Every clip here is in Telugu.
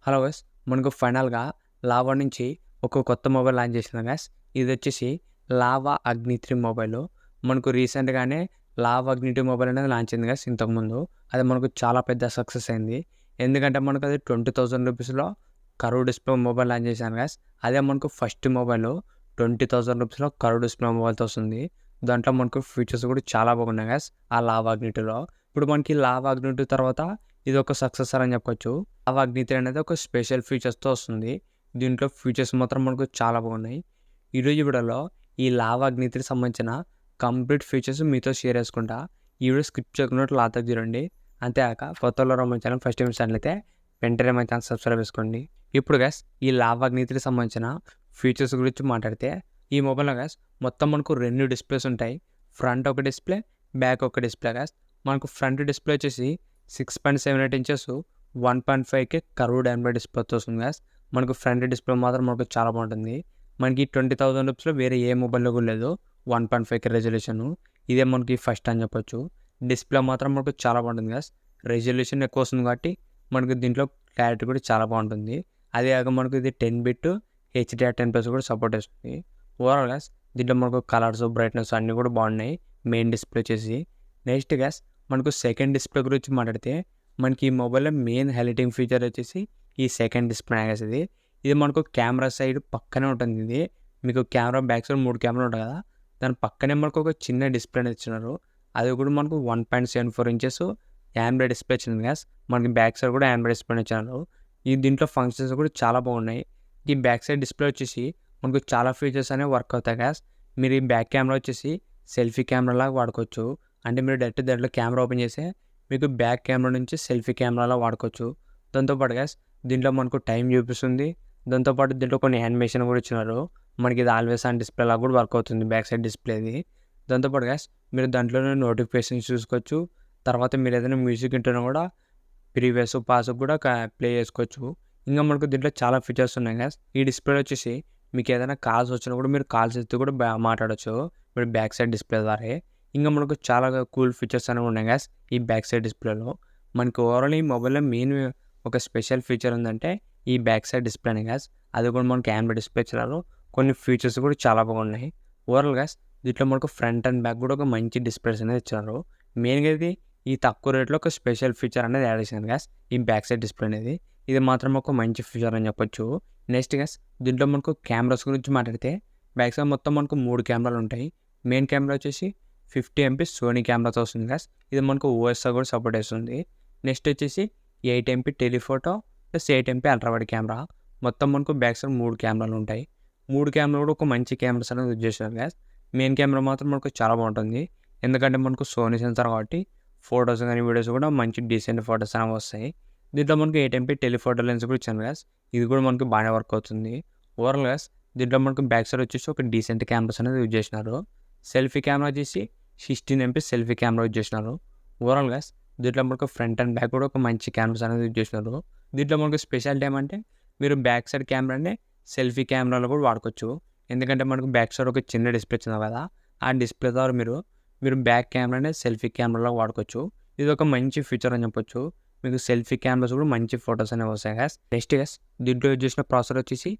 హలో గైస్, మనకు ఫైనల్‌గా లావా నుంచి ఒక కొత్త మొబైల్ లాంచ్ చేసినాం గైస్. ఇదొచ్చేసి లావా అగ్ని 3 మొబైలు. మనకు రీసెంట్‌గానే లావా అగ్ని 2 మొబైల్ అనేది లాంచ్ అయింది గైస్ ఇంతకుముందు. అది మనకు చాలా పెద్ద సక్సెస్ అయింది. ఎందుకంటే మనకు అది ₹20,000లో కర్వ్ డిస్ప్లే మొబైల్ లాంచ్ చేశాను గైస్. అదే మనకు ఫస్ట్ మొబైలు ₹20,000లో కర్వ్ డిస్ప్లే మొబైల్‌తో వస్తుంది. దాంట్లో మనకు ఫీచర్స్ కూడా చాలా బాగున్నాయి గైస్ ఆ లావా అగ్ని 2లో. ఇప్పుడు మనకి లావా అగ్ని 2 తర్వాత ఇదొక సక్సెసర్ అని చెప్పొచ్చు. లావా అగ్ని 3 అనేది ఒక స్పెషల్ ఫీచర్స్‌తో వస్తుంది. దీంట్లో ఫీచర్స్ మాత్రం మనకు చాలా బాగున్నాయి. ఈరోజు వీడియోలో ఈ లావా అగ్ని 3 సంబంధించిన కంప్లీట్ ఫీచర్స్ మీతో షేర్ చేసుకుంటా. ఈ వీడియో స్కిప్ చేయకుండా లాస్ట్‌దాకా చూడండి. అంతేకాక కొత్తోళ్ళు మన ఛానల్ ఫస్ట్ టైం చూసినట్లయితే వెంటనే మన ఛానల్ సబ్స్క్రైబ్ చేసుకోండి. ఇప్పుడు గైస్ ఈ లావా అగ్ని 3 సంబంధించిన ఫీచర్స్ గురించి మాట్లాడితే ఈ మొబైల్‌లో గైస్ మొత్తం మనకు 2 డిస్ప్లేస్ ఉంటాయి. ఫ్రంట్ ఒక డిస్ప్లే, బ్యాక్ ఒక డిస్ప్లే గైస్. మనకు ఫ్రంట్ డిస్ప్లే వచ్చేసి 6.78 ఇంచెస్ 1.5K కర్వ్డ్ AMOLED డిస్ప్లేతో వస్తుంది గైస్. మనకు ఫ్రంట్ డిస్ప్లే మాత్రం మనకు చాలా బాగుంటుంది. మనకి ₹20,000 వేరే ఏ మొబైల్‌లో కూడా లేదు 1.5K రెజల్యూషను. ఇదే మనకి ఫస్ట్ అని చెప్పొచ్చు. డిస్ప్లే మాత్రం మనకు చాలా బాగుంటుంది గైస్. రెజల్యూషన్ ఎక్కువ వస్తుంది కాబట్టి మనకు దీంట్లో క్లారిటీ కూడా చాలా బాగుంటుంది. అదే కాక మనకు ఇది 10 బిట్ HDR10+ కూడా సపోర్ట్ చేస్తుంది. ఓవరాల్ గైస్ దీంట్లో మనకు కలర్స్, బ్రైట్నెస్ అన్నీ కూడా బాగున్నాయి. మెయిన్ డిస్ప్లే వచ్చేసి నెక్స్ట్ గైస్ మనకు సెకండ్ డిస్ప్లే గురించి మాట్లాడితే మనకి ఈ మొబైల్లో మెయిన్ హైలైటింగ్ ఫీచర్ వచ్చేసి ఈ సెకండ్ డిస్ప్లే గైస్. ఇది మనకు కెమెరా సైడ్ పక్కనే ఉంటుంది. ఇది మీకు కెమెరా బ్యాక్ సైడ్ 3 కెమెరాలు ఉంటాయి కదా, దాని పక్కనే మనకు ఒక చిన్న డిస్ప్లే అనేది ఇచ్చినారు. అది కూడా మనకు 1.74 ఇంచెస్ AMOLED డిస్ప్లే ఇచ్చింది గైస్. మనకి బ్యాక్ సైడ్ కూడా AMOLED డిస్ప్లే ఇచ్చినారు. ఈ దీంట్లో ఫంక్షన్స్ కూడా చాలా బాగున్నాయి. ఈ బ్యాక్ సైడ్ డిస్ప్లే వచ్చేసి మనకు చాలా ఫీచర్స్ అనేవి వర్క్ అవుతాయి గైస్. మీరు ఈ బ్యాక్ కెమెరా వచ్చేసి సెల్ఫీ కెమెరా లాగా వాడుకోవచ్చు. అంటే మీరు డైరెక్ట్ దాంట్లో కెమెరా ఓపెన్ చేస్తే మీకు బ్యాక్ కెమెరా నుంచి సెల్ఫీ కెమెరాలా వాడుకోవచ్చు. దాంతోపాటు గైస్ దీంట్లో మనకు టైం చూపిస్తుంది. దాంతోపాటు దీంట్లో కొన్ని యానిమేషన్ కూడా ఇచ్చినారు. మనకి ఇది ఆల్వేస్ ఆన్ డిస్ప్లే లాగా కూడా వర్క్ అవుతుంది బ్యాక్ సైడ్ డిస్ప్లేది. దాంతోపాటు గైస్ మీరు దాంట్లోనే నోటిఫికేషన్స్ చూసుకోవచ్చు. తర్వాత మీరు ఏదైనా మ్యూజిక్ వింటున్నా కూడా ప్రీవియస్ పాస్ కూడా ప్లే చేసుకోవచ్చు. ఇంకా మనకు దీంట్లో చాలా ఫీచర్స్ ఉన్నాయి గైస్. ఈ డిస్ప్లే వచ్చేసి మీకు ఏదైనా కాల్స్ వచ్చినా కూడా మీరు కాల్స్ ఎత్తి కూడా మాట్లాడవచ్చు మీరు బ్యాక్ సైడ్ డిస్ప్లే ద్వారా. ఇంకా మనకు చాలా కూల్ ఫీచర్స్ అనేవి ఉన్నాయి గైస్ ఈ బ్యాక్ సైడ్ డిస్ప్లేలో. మనకి ఓవరాల్ ఈ మొబైల్లో మెయిన్ ఒక స్పెషల్ ఫీచర్ ఉందంటే ఈ బ్యాక్ సైడ్ డిస్ప్లేనే గైస్. అది కూడా మనకి AMOLED డిస్ప్లే ఇచ్చినారు. కొన్ని ఫీచర్స్ కూడా చాలా బాగున్నాయి. ఓవరాల్ గైస్ దీంట్లో మనకు ఫ్రంట్ అండ్ బ్యాక్ కూడా ఒక మంచి డిస్ప్లేస్ అనేది ఇచ్చినారు. మెయిన్గా ఈ తక్కువ రేట్లో ఒక స్పెషల్ ఫీచర్ అనేది యాడ్ చేశాను గైస్ ఈ బ్యాక్ సైడ్ డిస్ప్లే అనేది. ఇది మాత్రం ఒక మంచి ఫీచర్ అని చెప్పొచ్చు. నెక్స్ట్ గైస్ దీంట్లో మనకు కెమెరాస్ గురించి మాట్లాడితే బ్యాక్ సైడ్ మొత్తం మనకు 3 కెమెరాలు ఉంటాయి. మెయిన్ కెమెరా వచ్చేసి 50 MP సోనీ కెమెరాతో వస్తుంది గైస్. ఇది మనకు OSతో కూడా సపోర్ట్ చేస్తుంది. నెక్స్ట్ వచ్చేసి 8 MP telephoto plus 8 MP ultra wide camera. మొత్తం మనకు బ్యాక్ సైడ్ 3 కెమెరాలు ఉంటాయి. 3 కెమెరాలు కూడా ఒక మంచి కెమెరాస్ అనేది యూజ్ చేశారు గైస్. మెయిన్ కెమెరా మాత్రం మనకు చాలా బాగుంటుంది. ఎందుకంటే మనకు సోనీ సెన్సార్ కాబట్టి ఫొటోస్ కానీ వీడియోస్ కూడా మంచి డీసెంట్ ఫొటోస్ అనేవి వస్తాయి. దీంట్లో మనకు 8 MP టెలిఫోటో లెన్స్ కూడా ఇచ్చాను గైస్. ఇది కూడా మనకు బాగానే వర్క్ అవుతుంది. ఓవరాల్ గైస్ దీంట్లో మనకు బ్యాక్ సైడ్ వచ్చేసి ఒక డీసెంట్ కెమెరాస్ అనేది యూజ్ చేసినారు. సెల్ఫీ కెమెరా వచ్చేసి 16 MP సెల్ఫీ కెమెరా యూజ్ చేసినారు. ఓవరాల్ గైస్ దీంట్లో మనకు ఫ్రంట్ అండ్ బ్యాక్ కూడా ఒక మంచి కెమెరాస్ అనేది యూజ్ చేసినారు. దీంట్లో మనకు స్పెషాలిటీ ఏమంటే మీరు బ్యాక్ సైడ్ కెమెరానే సెల్ఫీ కెమెరాలో కూడా వాడుకోవచ్చు. ఎందుకంటే మనకు బ్యాక్ సైడ్ ఒక చిన్న డిస్ప్లే వచ్చింది కదా, ఆ డిస్ప్లే ద్వారా మీరు బ్యాక్ కెమెరానే సెల్ఫీ కెమెరాలో వాడుకోవచ్చు. ఇది ఒక మంచి ఫీచర్ అని చెప్పొచ్చు. మీకు సెల్ఫీ కెమెరాస్ కూడా మంచి ఫొటోస్ అనేవి వస్తాయి గైస్. నెక్స్ట్ గైస్ దీంట్లో యూజ్ చేసిన ప్రాసెసర్ వచ్చేసి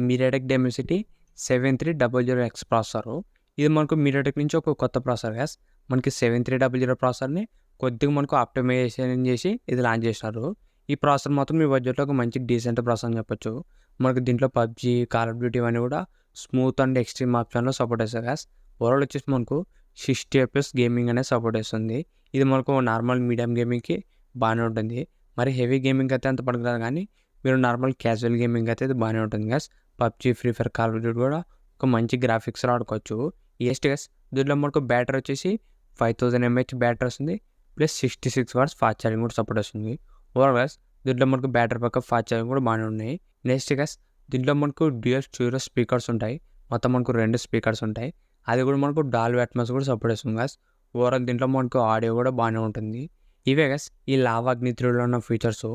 MediaTek Dimensity 7300X ప్రాసెసర్. ఇది మనకు MediaTek నుంచి ఒక కొత్త ప్రాసెసర్ గైస్. మనకి 7300 ప్రాసెసర్ని కొద్దిగా మనకు ఆప్టిమైజేషన్ చేసి ఇది లాంచ్ చేసినారు. ఈ ప్రాసెసర్ మాత్రం మీ బడ్జెట్లో ఒక మంచి డీసెంట్ ప్రాసెసర్ అని చెప్పొచ్చు. మనకు దీంట్లో PUBG, కాల్ ఆఫ్ డ్యూటీ ఇవన్నీ కూడా స్మూత్ అండ్ ఎక్స్ట్రీమ్ ఆప్షన్లో సపోర్ట్ చేస్తారు గైస్. ఓవరాల్ వచ్చేసి మనకు 60 FPS గేమింగ్ అనేది సపోర్ట్ చేస్తుంది. ఇది మనకు నార్మల్ మీడియం గేమింగ్కి బాగానే ఉంటుంది. మరి హెవీ గేమింగ్ అయితే అంత పడగలదు కానీ మీరు నార్మల్ క్యాజువల్ గేమింగ్ అయితే ఇది బాగానే ఉంటుంది guys. PUBG, free fire, call of duty కూడా ఒక మంచి గ్రాఫిక్స్లో ఆడుకోవచ్చు. నెక్స్ట్ గైస్ దీంట్లో మనకు బ్యాటరీ వచ్చేసి 5000 mAh బ్యాటరీ వస్తుంది. ప్లస్ 66 వాట్స్ ఫాస్ట్ ఛార్జింగ్ కూడా సపోర్ట్ వస్తుంది. ఓవరాల్ గైస్ దీంట్లో మనకు బ్యాటరీ బ్యాకప్, ఫాస్ట్ ఛార్జింగ్ కూడా బాగానే ఉన్నాయి. నెక్స్ట్ గైస్ దీంట్లో మనకు డ్యూయల్ స్టీరియో స్పీకర్స్ ఉంటాయి. మొత్తం మనకు 2 స్పీకర్స్ ఉంటాయి. అది కూడా మనకు డాల్బీ అట్మాస్ కూడా సపోర్ట్ చేస్తుంది గైస్. ఓవరాల్ దీంట్లో మనకు ఆడియో కూడా బాగానే ఉంటుంది. ఇవే గైస్ ఈ లావా అగ్ని 3లో ఉన్న ఫీచర్స్.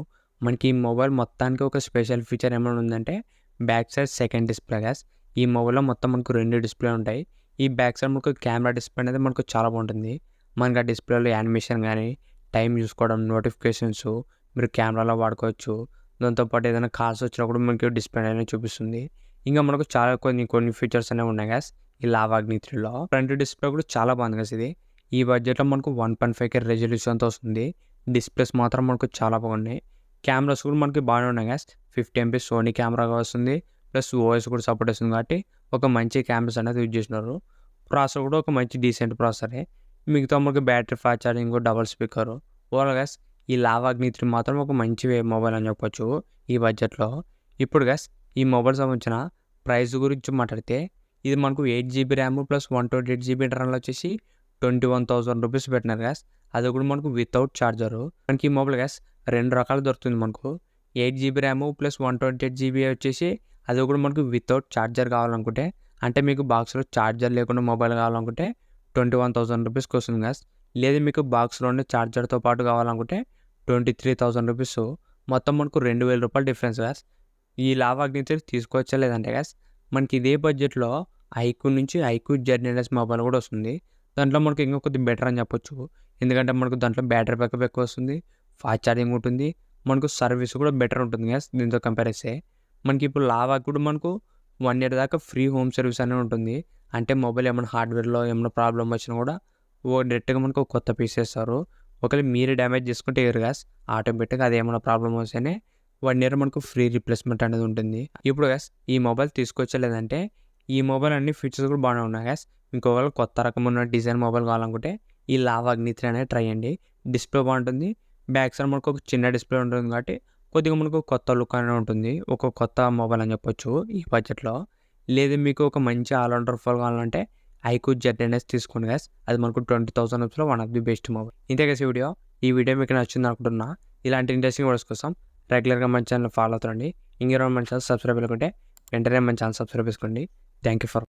మనకి ఈ మొబైల్ మొత్తానికి ఒక స్పెషల్ ఫీచర్ ఏమైనా ఉందంటే back side second display guys. ఈ మొబైల్లో మొత్తం మనకు 2 డిస్ప్లే ఉంటాయి. ఈ బ్యాక్ సైడ్ మనకు కెమెరా డిస్ప్లే అనేది మనకు చాలా బాగుంటుంది. మనకు ఆ డిస్ప్లేలో యానిమేషన్ కానీ, టైం చూసుకోవడం, నోటిఫికేషన్స్ మీరు కెమెరాలో వాడుకోవచ్చు. దాంతోపాటు ఏదైనా కాల్స్ వచ్చినప్పుడు మనకి డిస్ప్లే అనేది చూపిస్తుంది. ఇంకా మనకు చాలా కొన్ని ఫీచర్స్ అనేవి ఉన్నాయి గైస్ ఈ లావా అగ్ని 3లో. ఫ్రంట్ డిస్ప్లే కూడా చాలా బాగుంది గైస్ ఇది. ఈ బడ్జెట్లో మనకు 1.5K రెజల్యూషన్తో వస్తుంది. డిస్ప్లేస్ మాత్రం మనకు చాలా బాగున్నాయి. కెమెరాస్ కూడా మనకి బాగానే ఉన్నాయి గైస్. 50MP సోనీ కెమెరాగా వస్తుంది. ప్లస్ ఓఎస్ కూడా సపోర్ట్ వస్తుంది కాబట్టి ఒక మంచి కెమెరాస్ అనేది యూజ్ చేసినారు. ప్రాసెసర్ కూడా ఒక మంచి డీసెంట్ ప్రాసెసరే. మిగతా మనకి battery fast charging, double speaker. Overall guys ఈ లావా అగ్ని 3 మాత్రం ఒక మంచి మొబైల్ అని చెప్పొచ్చు ఈ బడ్జెట్లో. ఇప్పుడు గైస్ ఈ మొబైల్ సంబంధించిన ప్రైస్ గురించి మాట్లాడితే ఇది మనకు 8GB RAM plus 128GB internal వచ్చేసి 21,000 రూపీస్ పెట్టినారు గైస్. అది కూడా మనకు వితౌట్ ఛార్జరు. మనకి ఈ మొబైల్ గైస్ 2 రకాలు దొరుకుతుంది మనకు. 8GB ర్యామ్ ప్లస్ 128GB వచ్చేసి అది కూడా మనకు వితౌట్ ఛార్జర్ కావాలనుకుంటే, అంటే మీకు బాక్స్లో ఛార్జర్ లేకుండా మొబైల్ కావాలనుకుంటే 21,000 రూపీస్కి వస్తుంది గైస్. లేదు మీకు బాక్స్లోనే ఛార్జర్తో పాటు కావాలనుకుంటే 23,000 రూపీస్. మొత్తం మనకు 2,000 రూపాయలు డిఫరెన్స్ గైస్. ఈ లావా అగ్ని 3 తీసుకోవచ్చా లేదంటే గైస్ మనకి ఇదే బడ్జెట్లో ఐక్యూ నుంచి ఐక్యూ జెడ్ మొబైల్ కూడా వస్తుంది. దాంట్లో మనకు ఇంకా కొద్దిగా బెటర్ అని చెప్పొచ్చు. ఎందుకంటే మనకు దాంట్లో బ్యాటరీ బ్యాకప్ ఎక్కువ వస్తుంది, ఫాస్ట్ ఛార్జింగ్ ఉంటుంది, మనకు సర్వీస్ కూడా బెటర్ ఉంటుంది గైస్ దీంతో కంపేర్ చేస్తే. మనకి ఇప్పుడు లావా కూడా మనకు 1 year దాకా ఫ్రీ హోమ్ సర్వీస్ అనేది ఉంటుంది. అంటే మొబైల్ ఏమైనా హార్డ్వేర్లో ఏమైనా ప్రాబ్లం వచ్చినా కూడా డైరెక్ట్గా మనకు కొత్త పీస్ ఇస్తారు. ఒకవేళ మీరే డ్యామేజ్ చేసుకుంటే ఎయిర్ గ్యాస్ ఆటోమేటిక్గా అది ఏమైనా ప్రాబ్లం వస్తేనే 1 year మనకు ఫ్రీ రీప్లేస్మెంట్ అనేది ఉంటుంది. ఇప్పుడు గ్యాస్ ఈ మొబైల్ తీసుకొచ్చా లేదంటే ఈ మొబైల్ అన్ని ఫీచర్స్ కూడా బాగానే ఉన్నాయి గ్యాస్. ఇంకొకవేళ కొత్త రకమైన డిజైన్ మొబైల్ కావాలనుకుంటే ఈ లావా అగ్ని 3 అనేది ట్రై చేయండి. డిస్ప్లే బాగుంటుంది. బ్యాక్ సైడ్ మనకు ఒక చిన్న డిస్ప్లే ఉంటుంది కాబట్టి కొద్దిగా మనకు కొత్త లుక్ అనేది ఉంటుంది. ఒక కొత్త మొబైల్ అని చెప్పొచ్చు ఈ బడ్జెట్లో. లేదు మీకు ఒక మంచి ఆల్రౌండర్ ఫోన్ కావాలంటే ఐక్యూ జెడ్ తీసుకోండి గైస్. అది మనకు 20,000 రూపీస్లో one of the best mobile. ఇంతే గైస్ ఈ వీడియో మీకు నచ్చింది అనుకుంటున్నా. ఇలాంటి ఇంట్రెస్టింగ్ వీడియోస్ కోసం రెగ్యులర్గా మన ఛానల్ ఫాలో అవుతుండండి. ఇంకెవరైనా మన ఛానల్ సబ్స్క్రైబ్ చేసుకుంటే వెంటనే మన ఛానల్ సబ్స్క్రైబ్ చేసుకోండి. Thank you for